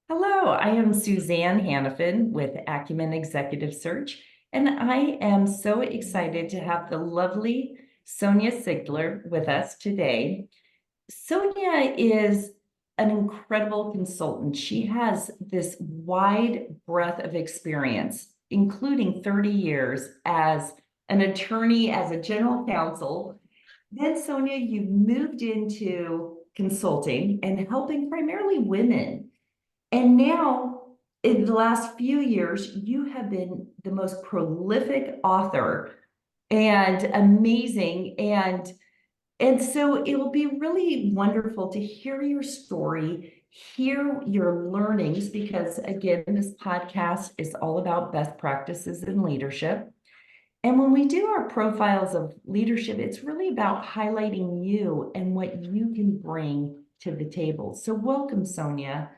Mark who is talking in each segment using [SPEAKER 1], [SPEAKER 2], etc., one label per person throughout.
[SPEAKER 1] Hello, I am Suzanne Hannafin with Acumen Executive Search, and I am so excited to have the lovely Sonya Sigler with us today. Sonya is an incredible consultant. She has this wide breadth of experience, including 30 years as an attorney, as a general counsel. Then, Sonya, you've moved into consulting and helping primarily women. And now, in the last few years, you have been the most prolific author and amazing. And so it will be really wonderful to hear your story, hear your learnings, because again, this podcast is all about best practices in leadership. And when we do our profiles of leadership, it's really about highlighting you and what you can bring to the table. So welcome, Sonia.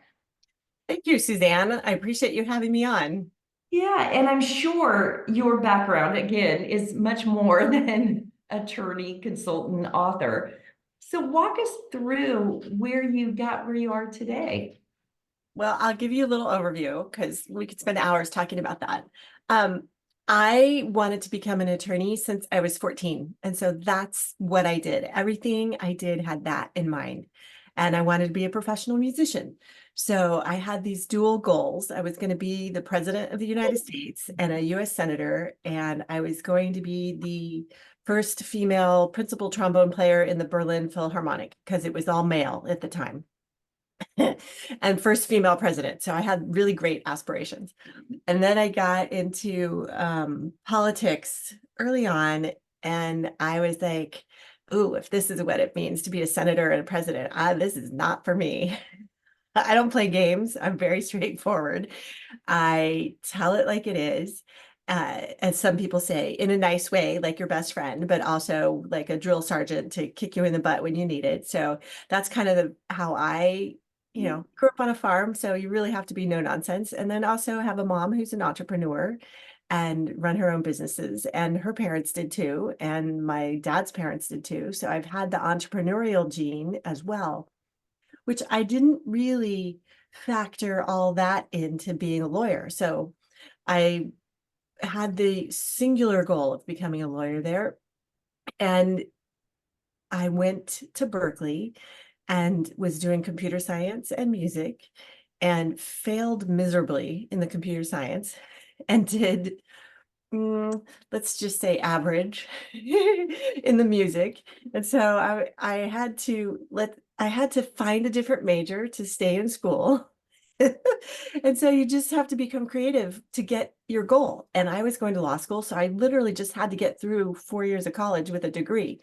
[SPEAKER 2] Thank you, Suzanne. I appreciate you having me on.
[SPEAKER 1] Yeah, and I'm sure your background, again, is much more than attorney, consultant, author. So walk us through where you got where you are today.
[SPEAKER 2] Well, I'll give you a little overview because we could spend hours talking about that. Um, I wanted to become an attorney since I was 14. And so that's what I did. Everything I did had that in mind. And I wanted to be a professional musician. So I had these dual goals. I was going to be the president of the United States and a US senator. And I was going to be the first female principal trombone player in the Berlin Philharmonic because it was all male at the time. And first female president. So I had really great aspirations. And then I got into politics early on, and I was like, "Ooh, if this is what it means to be a senator and a president, this is not for me." I don't play games. I'm very straightforward. I tell it like it is. As some people say, in a nice way, like your best friend, but also like a drill sergeant to kick you in the butt when you need it. So that's kind of how I grew up on a farm. So you really have to be no nonsense. And then also have a mom who's an entrepreneur and run her own businesses. And her parents did too. And my dad's parents did too. So I've had the entrepreneurial gene as well, which I didn't really factor all that into being a lawyer. So I had the singular goal of becoming a lawyer there. And I went to Berkeley and was doing computer science and music and failed miserably in the computer science and did, let's just say average in the music. And so I had to find a different major to stay in school. And so you just have to become creative to get your goal. And I was going to law school, so I literally just had to get through 4 years of college with a degree.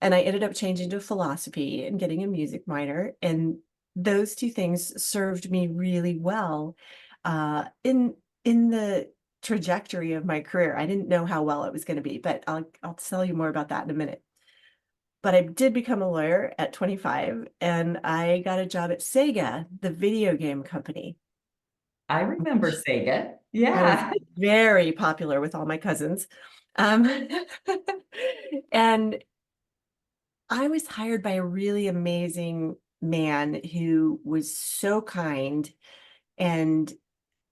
[SPEAKER 2] And I ended up changing to philosophy and getting a music minor. And those two things served me really well in the trajectory of my career. I didn't know how well it was going to be, but I'll tell you more about that in a minute. But I did become a lawyer at 25, and I got a job at Sega, the video game company.
[SPEAKER 1] I remember Sega.
[SPEAKER 2] I was
[SPEAKER 1] Yeah.
[SPEAKER 2] very popular with all my cousins. Um, and I was hired by a really amazing man who was so kind and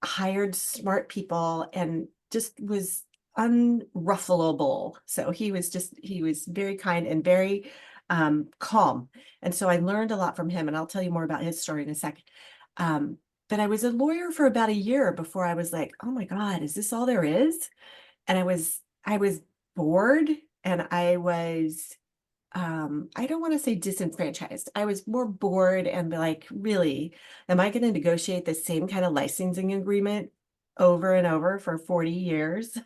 [SPEAKER 2] hired smart people and just was unruffleable. So he was very kind and very calm. And so I learned a lot from him, and I'll tell you more about his story in a second. Um, but I was a lawyer for about a year before I was like, oh my God, is this all there is? And I was bored, and I don't want to say disenfranchised. I was more bored and be like, really, am I going to negotiate the same kind of licensing agreement over and over for 40 years?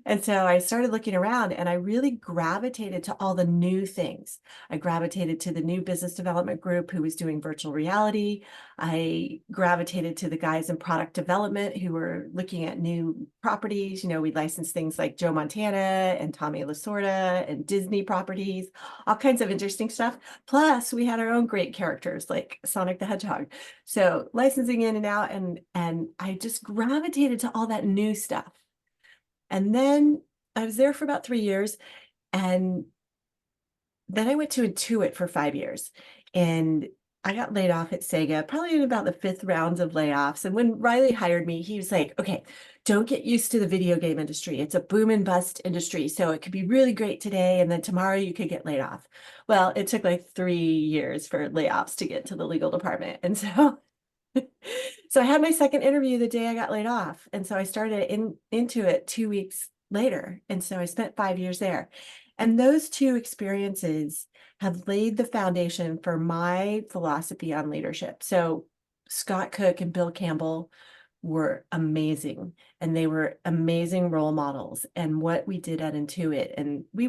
[SPEAKER 2] And so I started looking around, and I really gravitated to all the new things. I gravitated to the new business development group who was doing virtual reality. I gravitated to the guys in product development who were looking at new properties. You know, we licensed things like Joe Montana and Tommy Lasorda and Disney properties, all kinds of interesting stuff. Plus, we had our own great characters like Sonic the Hedgehog. So licensing in and out, and I just gravitated to all that new stuff. And then I was there for about 3 years, and then I went to Intuit for 5 years. And I got laid off at Sega, probably in about the fifth rounds of layoffs. And when Riley hired me, he was like, okay, don't get used to the video game industry. It's a boom and bust industry. So it could be really great today, and then tomorrow you could get laid off. Well, it took like 3 years for layoffs to get to the legal department. And so so I had my second interview the day I got laid off. And so I started into it 2 weeks later. And so I spent 5 years there. And those two experiences have laid the foundation for my philosophy on leadership. So Scott Cook and Bill Campbell were amazing, and they were amazing role models. And what we did at Intuit, and we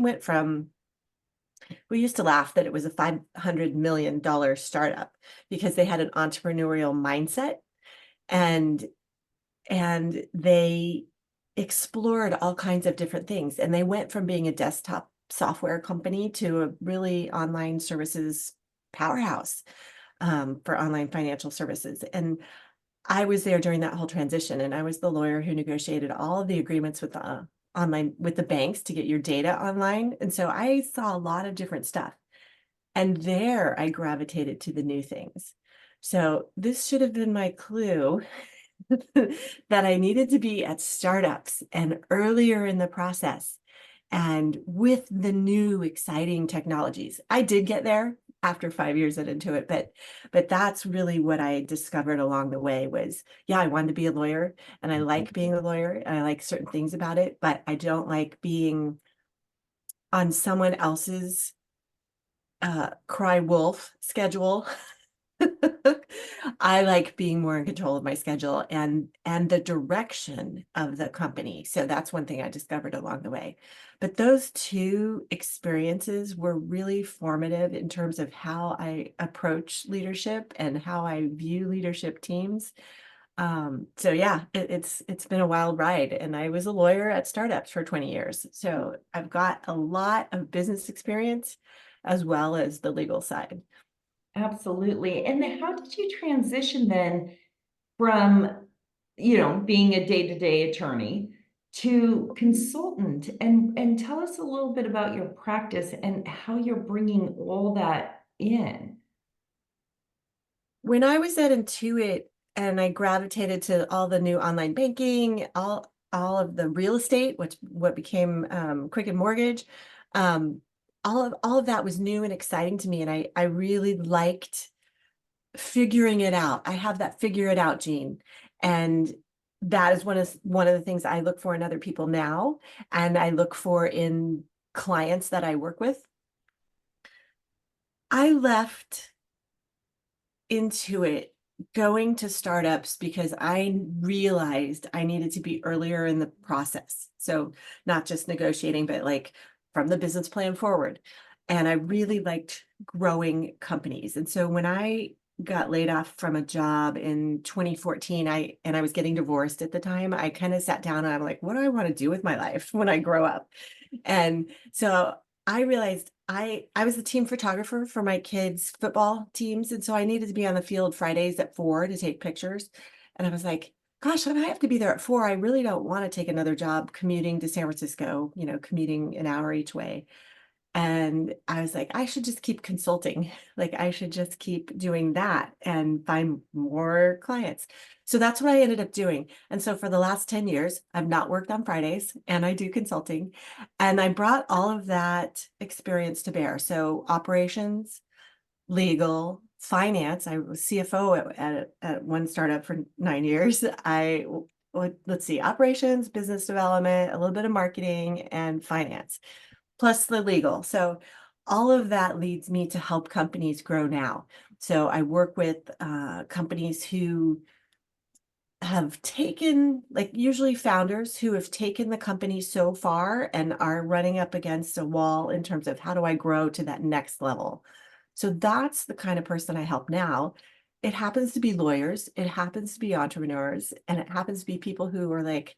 [SPEAKER 2] used to laugh that it was a $500 million startup because they had an entrepreneurial mindset, and they explored all kinds of different things. And they went from being a desktop software company to a really online services powerhouse, for online financial services. And I was there during that whole transition, and I was the lawyer who negotiated all of the agreements with the online with the banks to get your data online. And so I saw a lot of different stuff. And there I gravitated to the new things. So this should have been my clue that I needed to be at startups and earlier in the process and with the new exciting technologies. I did get there after 5 years into it, but that's really what I discovered along the way was, yeah, I wanted to be a lawyer, and I like being a lawyer, and I like certain things about it, but I don't like being on someone else's cry wolf schedule. I like being more in control of my schedule and the direction of the company. So that's one thing I discovered along the way. But those two experiences were really formative in terms of how I approach leadership and how I view leadership teams. So yeah, it's been a wild ride, and I was a lawyer at startups for 20 years. So I've got a lot of business experience as well as the legal side.
[SPEAKER 1] Absolutely. And then how did you transition then from, being a day-to-day attorney to consultant? And tell us a little bit about your practice and how you're bringing all that in.
[SPEAKER 2] When I was at Intuit and I gravitated to all the new online banking, all of the real estate, which what became Quicken Mortgage, um, all of that was new and exciting to me, and I really liked figuring it out. I have that figure it out gene, and that is one of the things I look for in other people now, and I look for in clients that I work with. I left Intuit going to startups because I realized I needed to be earlier in the process. So not just negotiating, but like from the business plan forward. And I really liked growing companies. And so when I got laid off from a job in 2014, I was getting divorced at the time, I kind of sat down and I'm like, what do I want to do with my life when I grow up? And so I realized I was the team photographer for my kids' football teams, and so I needed to be on the field Fridays at 4 to take pictures. And I was like, gosh, if I have to be there at 4, I really don't want to take another job commuting to San Francisco, commuting an hour each way. And I was like, I should just keep consulting. Like, I should just keep doing that and find more clients. So that's what I ended up doing. And so for the last 10 years, I've not worked on Fridays, and I do consulting. And I brought all of that experience to bear. So operations, legal, finance. I was CFO at one startup for 9 years. Let's see, operations, business development, a little bit of marketing, and finance plus the legal. So all of that leads me to help companies grow now. So I work with companies who have taken, like usually founders who have taken the company so far and are running up against a wall in terms of how do I grow to that next level. So that's the kind of person I help now. It happens to be lawyers, it happens to be entrepreneurs, and it happens to be people who are like,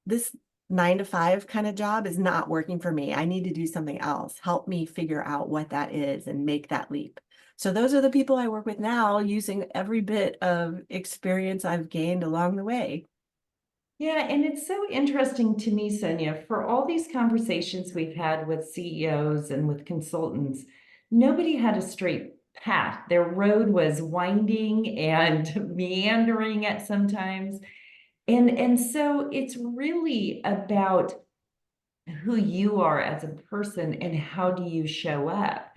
[SPEAKER 2] this 9 to 5 kind of job is not working for me. I need to do something else. Help me figure out what that is and make that leap. So those are the people I work with now, using every bit of experience I've gained along the way.
[SPEAKER 1] Yeah, and it's so interesting to me, Sonia, for all these conversations we've had with CEOs and with consultants, nobody had a straight path. Their road was winding and meandering at sometimes. And so it's really about who you are as a person and how do you show up.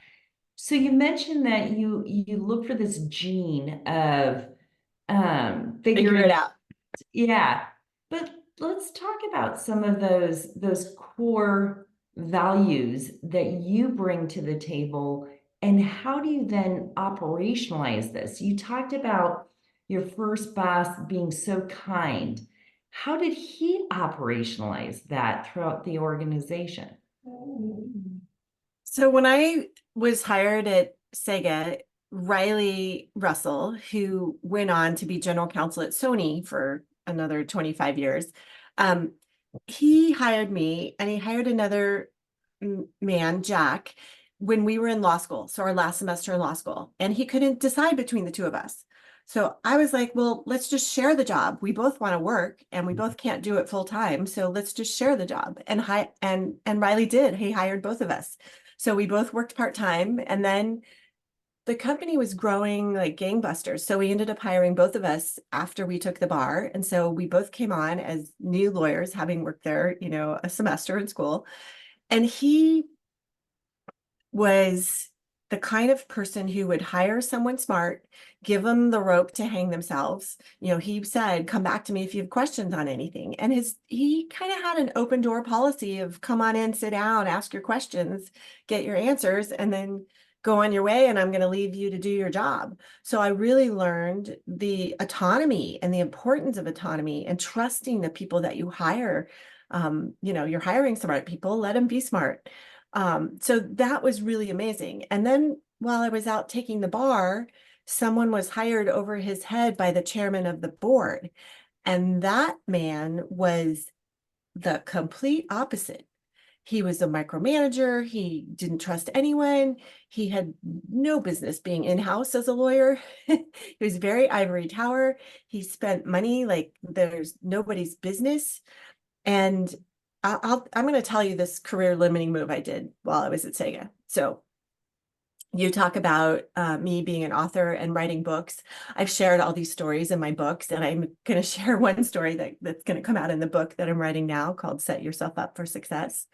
[SPEAKER 1] So you mentioned that you look for this gene of
[SPEAKER 2] Figure it
[SPEAKER 1] figuring.
[SPEAKER 2] out.
[SPEAKER 1] Yeah, but let's talk about some of those core values that you bring to the table, and how do you then operationalize this? You talked about your first boss being so kind. How did he operationalize that throughout the organization?
[SPEAKER 2] So when I was hired at Sega, Riley Russell, who went on to be general counsel at Sony for another 25 years, um, he hired me and he hired another man, Jack, when we were in law school. So our last semester in law school, and he couldn't decide between the two of us. So I was like, well, let's just share the job. We both want to work and we both can't do it full time. So let's just share the job. And Riley did. He hired both of us. So we both worked part-time, and then the company was growing like gangbusters. So we ended up hiring both of us after we took the bar. And so we both came on as new lawyers, having worked there, a semester in school. And he was the kind of person who would hire someone smart, give them the rope to hang themselves. He said, come back to me if you have questions on anything. And he kind of had an open door policy of come on in, sit down, ask your questions, get your answers, and then go on your way. And I'm going to leave you to do your job. So I really learned the autonomy and the importance of autonomy and trusting the people that you hire. You're hiring smart people, let them be smart. So that was really amazing. And then while I was out taking the bar, someone was hired over his head by the chairman of the board. And that man was the complete opposite. He was a micromanager. He didn't trust anyone. He had no business being in-house as a lawyer. He was very ivory tower. He spent money like there's nobody's business. And I'm going to tell you this career limiting move I did while I was at Sega. So you talk about me being an author and writing books. I've shared all these stories in my books, and I'm going to share one story that's going to come out in the book that I'm writing now called Set Yourself Up for Success.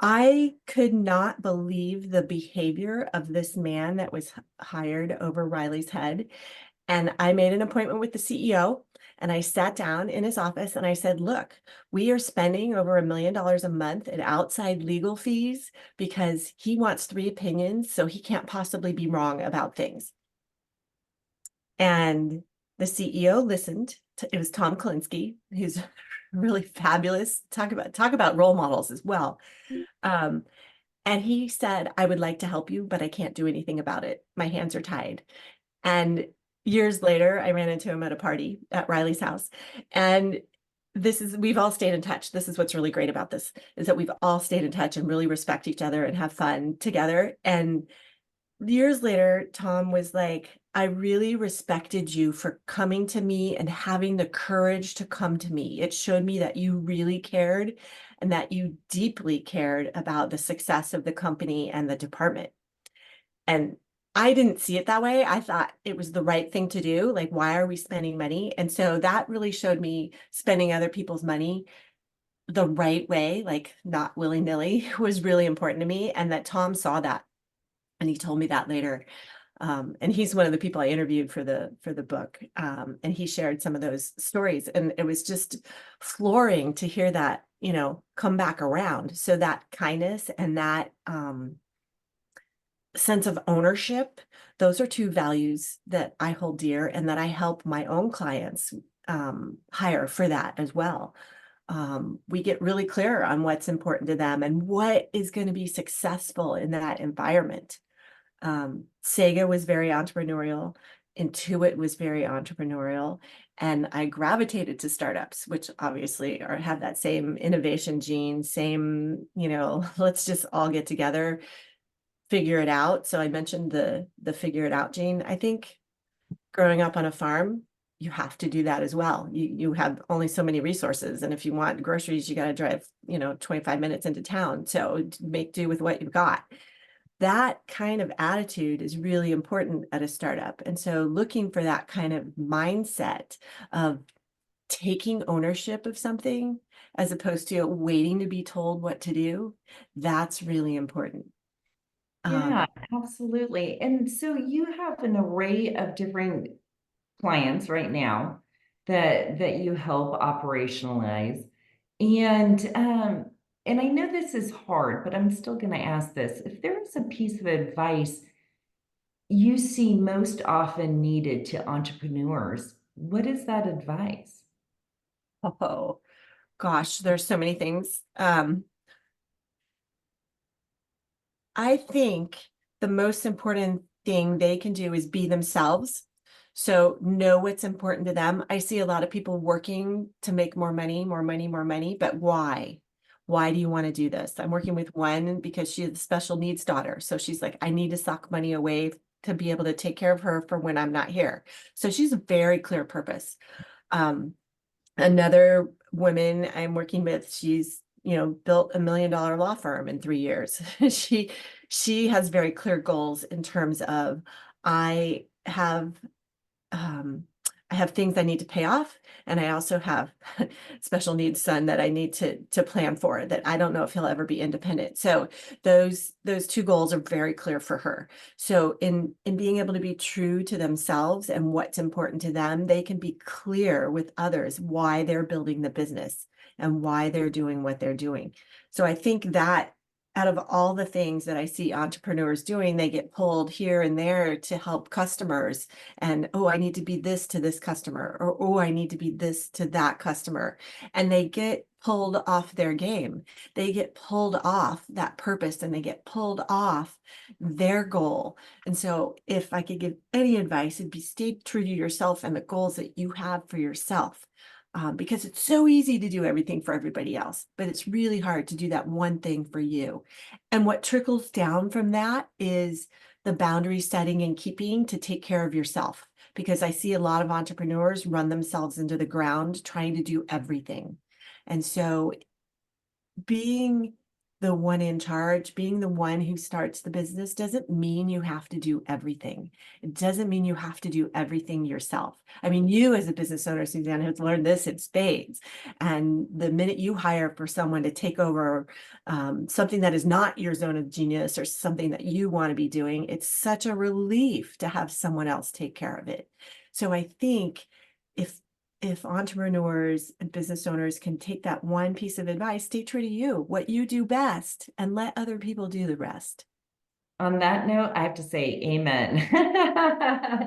[SPEAKER 2] I could not believe the behavior of this man that was hired over Riley's head. And I made an appointment with the CEO, and I sat down in his office and I said, look, we are spending over $1 million a month in outside legal fees because he wants 3 opinions, so he can't possibly be wrong about things. And the CEO listened. It was Tom Kalinske, who's really fabulous. Talk about role models as well. And he said, I would like to help you, but I can't do anything about it. My hands are tied. And years later, I ran into him at a party at Riley's house. And we've all stayed in touch. This is what's really great about this, is that we've all stayed in touch and really respect each other and have fun together. And years later, Tom was like, I really respected you for coming to me and having the courage to come to me. It showed me that you really cared and that you deeply cared about the success of the company and the department. And I didn't see it that way. I thought it was the right thing to do. Like, why are we spending money? And so that really showed me spending other people's money the right way, like not willy-nilly, was really important to me. And that Tom saw that. And he told me that later. And he's one of the people I interviewed for the book. And he shared some of those stories. And it was just flooring to hear that, come back around. So that kindness and that sense of ownership, those are 2 values that I hold dear and that I help my own clients hire for that as well. We get really clear on what's important to them and what is going to be successful in that environment. Sega was very entrepreneurial. Intuit was very entrepreneurial. And I gravitated to startups, which obviously have that same innovation gene, same, let's just all get together, figure it out. So I mentioned the figure it out gene. I think growing up on a farm, you have to do that as well. You have only so many resources. And if you want groceries, you got to drive, 25 minutes into town. So make do with what you've got. that kind of attitude is really important at a startup. And so looking for that kind of mindset of taking ownership of something as opposed to waiting to be told what to do, that's really important.
[SPEAKER 1] Yeah,
[SPEAKER 2] Um,
[SPEAKER 1] absolutely. And so you have an array of different clients right now that you help operationalize. And and I know this is hard, but I'm still going to ask this. If there is a piece of advice you see most often needed to entrepreneurs, what is that advice?
[SPEAKER 2] oh gosh, there's so many things. I think the most important thing they can do is be themselves. So know what's important to them. I see a lot of people working to make more money, more money, more money, but why? Why do you want to do this? I'm working with one because she's a special needs daughter. So she's like, I need to sock money away to be able to take care of her for when I'm not here. So she's a very clear purpose. Um, Another woman I'm working with, she's, built $1 million law firm in 3 years. She she has very clear goals in terms of I have um, I have things I need to pay off, and I also have special needs son that I need to plan for that I don't know if he'll ever be independent. So those two goals are very clear for her. So in being able to be true to themselves and what's important to them, they can be clear with others why they're building the business and why they're doing what they're doing. So I think that out of all the things that I see entrepreneurs doing, they get pulled here and there to help customers and oh, I need to be this to this customer, or oh, I need to be this to that customer. And they get pulled off their game. They get pulled off that purpose and they get pulled off their goal. And so if I could give any advice, it'd be stay true to yourself and the goals that you have for yourself. Because it's so easy to do everything for everybody else, but it's really hard to do that one thing for you. And what trickles down from that is the boundary setting and keeping to take care of yourself. Because I see a lot of entrepreneurs run themselves into the ground trying to do everything. And so being the one in charge, being the one who starts the business doesn't mean you have to do everything. It doesn't mean you have to do everything yourself. I mean, you as a business owner, Suzanne, have learned this in spades. And the minute you hire for someone to take over something that is not your zone of genius or something that you want to be doing, it's such a relief to have someone else take care of it. So I think if entrepreneurs and business owners can take that one piece of advice, stay true to you, what you do best, and let other people do the rest.
[SPEAKER 1] On that note, I have to say amen.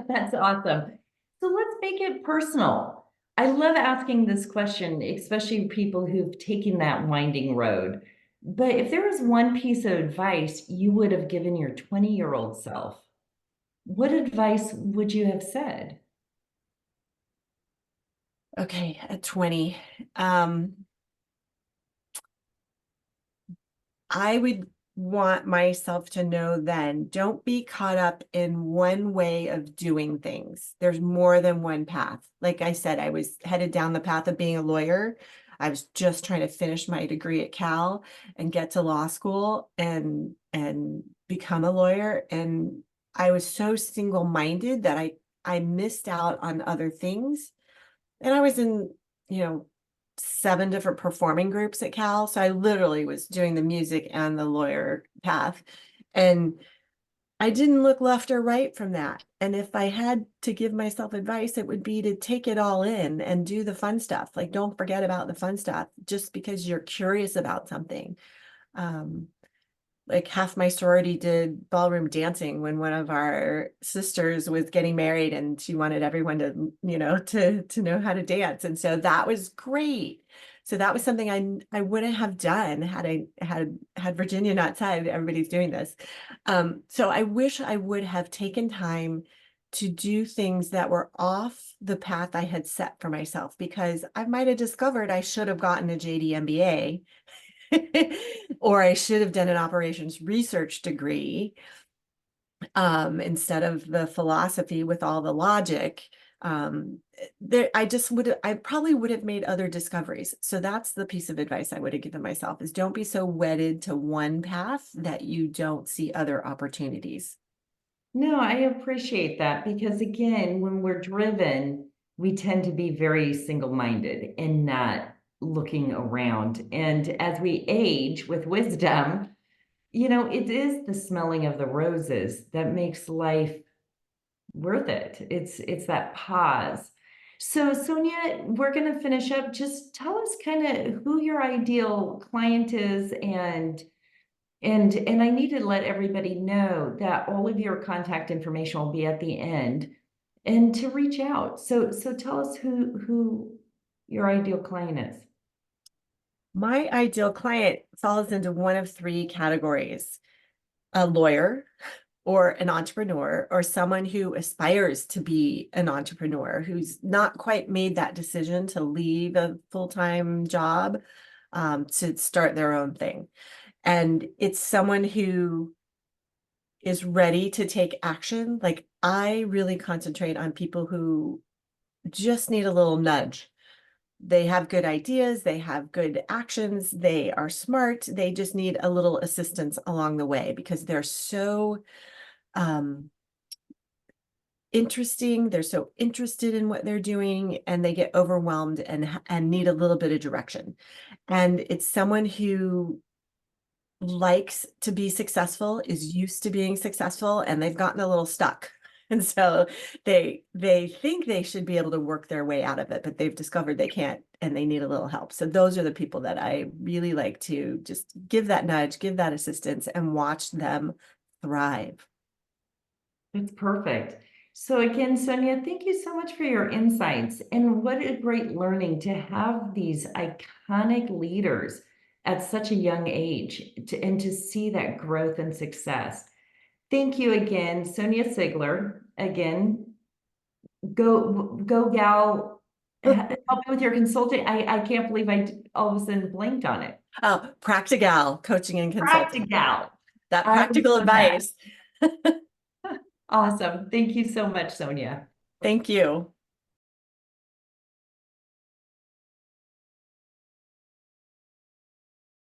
[SPEAKER 1] That's awesome. So let's make it personal. I love asking this question, especially people who've taken that winding road. But if there was one piece of advice you would have given your 20-year-old self, what advice would you have said?
[SPEAKER 2] Okay, at 20, um, I would want myself to know then, don't be caught up in one way of doing things. There's more than one path. Like I said, I was headed down the path of being a lawyer. I was just trying to finish my degree at Cal and get to law school and become a lawyer. And I was so single-minded that I missed out on other things. And I was in, you know, 7 different performing groups at Cal. So I literally was doing the music and the lawyer path. And I didn't look left or right from that. And if I had to give myself advice, it would be to take it all in and do the fun stuff. Like, don't forget about the fun stuff just because you're curious about something. Um, like half my sorority did ballroom dancing when one of our sisters was getting married and she wanted everyone to, to know how to dance. And so that was great. So that was something I wouldn't have done had I had Virginia not said everybody's doing this. So I wish I would have taken time to do things that were off the path I had set for myself because I might have discovered I should have gotten a JD MBA or I should have done an operations research degree instead of the philosophy with all the logic. I probably would have made other discoveries. So that's the piece of advice I would have given myself is don't be so wedded to one path that you don't see other opportunities.
[SPEAKER 1] No, I appreciate that because again, when we're driven, we tend to be very single-minded and not looking around. And as we age with wisdom, it is the smelling of the roses that makes life worth it. It's that pause. So Sonia, we're going to finish up. Just tell us kind of who your ideal client is and I need to let everybody know that all of your contact information will be at the end and to reach out. So tell us who your ideal client is.
[SPEAKER 2] My ideal client falls into one of three categories: a lawyer, or an entrepreneur, or someone who aspires to be an entrepreneur, who's not quite made that decision to leave a full-time job to start their own thing. And it's someone who is ready to take action. Like I really concentrate on people who just need a little nudge. They have good ideas, they have good actions, they are smart, they just need a little assistance along the way because they're so um, interesting, they're so interested in what they're doing, and they get overwhelmed and need a little bit of direction. And it's someone who likes to be successful, is used to being successful, and they've gotten a little stuck. And so they think they should be able to work their way out of it, but they've discovered they can't and they need a little help. So those are the people that I really like to just give that nudge, give that assistance, and watch them thrive.
[SPEAKER 1] That's perfect. So again, Sonia, thank you so much for your insights. And what a great learning to have these iconic leaders at such a young age and to see that growth and success. Thank you again, Sonia Sigler. Again, go gal, help me with your consulting. I can't believe all of a sudden blanked on it.
[SPEAKER 2] Oh, Practical coaching and consulting.
[SPEAKER 1] Practical.
[SPEAKER 2] That
[SPEAKER 1] I
[SPEAKER 2] practical
[SPEAKER 1] love that.
[SPEAKER 2] advice.
[SPEAKER 1] Awesome. Thank you so much, Sonia.
[SPEAKER 2] Thank you.